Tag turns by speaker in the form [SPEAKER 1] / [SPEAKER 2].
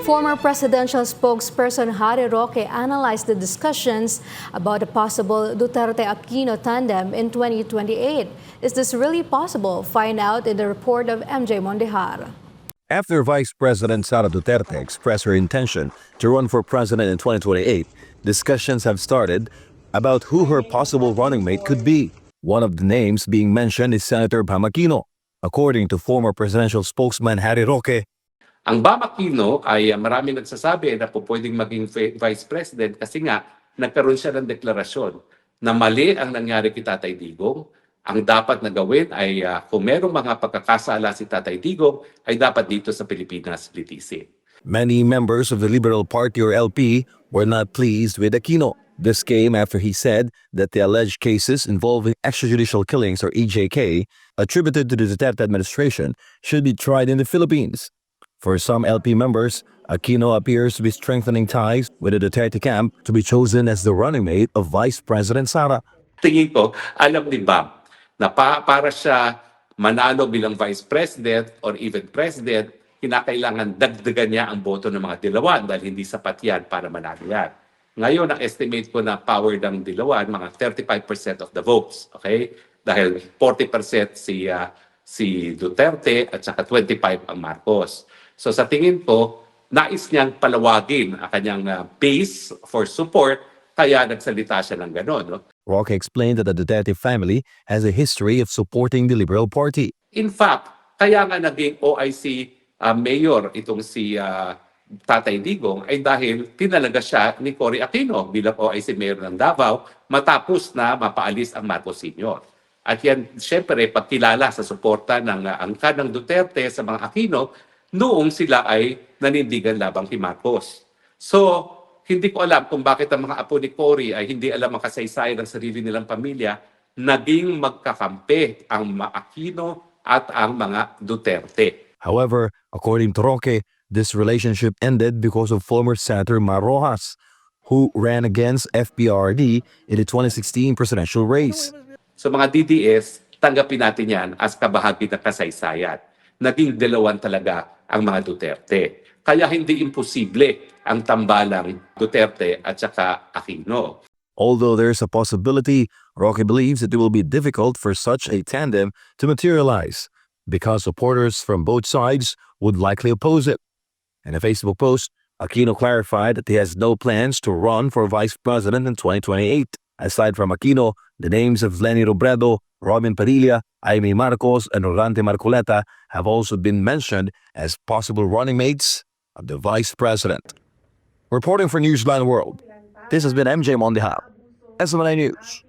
[SPEAKER 1] Former presidential spokesperson Harry Roque analyzed the discussions about a possible Duterte-Aquino tandem in 2028. Is this really possible? Find out in the report of MJ Mondejar.
[SPEAKER 2] After Vice President Sara Duterte expressed her intention to run for president in 2028, discussions have started about who her possible running mate could be. One of the names being mentioned is Senator Bam Aquino. According to former presidential spokesman Harry Roque,
[SPEAKER 3] ang Bam Aquino ay maraming nagsasabi na po pwedeng maging Vice President kasi nga nagkaroon siya ng deklarasyon na mali ang nangyari kay Tatay Digong. Ang dapat na gawin ay kung merong mga pagkakasala si Tatay Digong ay dapat dito sa Pilipinas litisin.
[SPEAKER 2] many members of the Liberal Party or LP were not pleased with Aquino. This came after he said that the alleged cases involving extrajudicial killings or EJK attributed to the Duterte administration should be tried in the Philippines. For some LP members, Aquino appears to be strengthening ties with the Duterte camp to be chosen as the running mate of Vice President Sara.
[SPEAKER 3] Tingin ko, alam ni Bam na para siya manalo bilang Vice President or even President, kinakailangan dagdagan niya ang boto ng mga Dilawan dahil hindi sapat yan para manalo yan. Ngayon, ang estimate ko na power ng Dilawan, mga 35% of the votes. Okay? Dahil 40% si Duterte at saka 25% ang Marcos. So sa tingin ko, nais niyang palawagin ang kanyang base for support, kaya nagsalita siya ng gano'n. No?
[SPEAKER 2] Roque explained that the Duterte family has a history of supporting the Liberal Party.
[SPEAKER 3] In fact, kaya nga naging OIC mayor itong si Tatay Digong ay dahil tinalaga siya ni Cory Aquino bilang OIC mayor ng Davao matapos na mapaalis ang Marcos Sr. At yan, syempre, pagkilala sa suporta ng angka ng Duterte sa mga Aquino noong sila ay nanindigan labang kay Marcos. So, hindi ko alam kung bakit ang mga apo ni Cory ay hindi alam ang kasaysayan ng sarili nilang pamilya, naging magkakampi ang mga Aquino at ang mga Duterte.
[SPEAKER 2] However, according to Roque, this relationship ended because of former Senator Mar Rojas, who ran against FPRD in the 2016 presidential race.
[SPEAKER 3] So mga DDS, tanggapin natin yan as kabahagi ng kasaysayan. Naging dalawan talaga ang mga Duterte. Kaya hindi imposible ang tambalang Duterte at saka Aquino.
[SPEAKER 2] Although there's a possibility, Roque believes that it will be difficult for such a tandem to materialize because supporters from both sides would likely oppose it. In a Facebook post, Aquino clarified that he has no plans to run for vice president in 2028. Aside from Aquino, the names of Leni Robredo, Robin Padilla, Aimee Marcos, and Rolante Marcoleta have also been mentioned as possible running mates of the vice president. Reporting for Newsline World, this has been MJ Mondejar, SMNI News.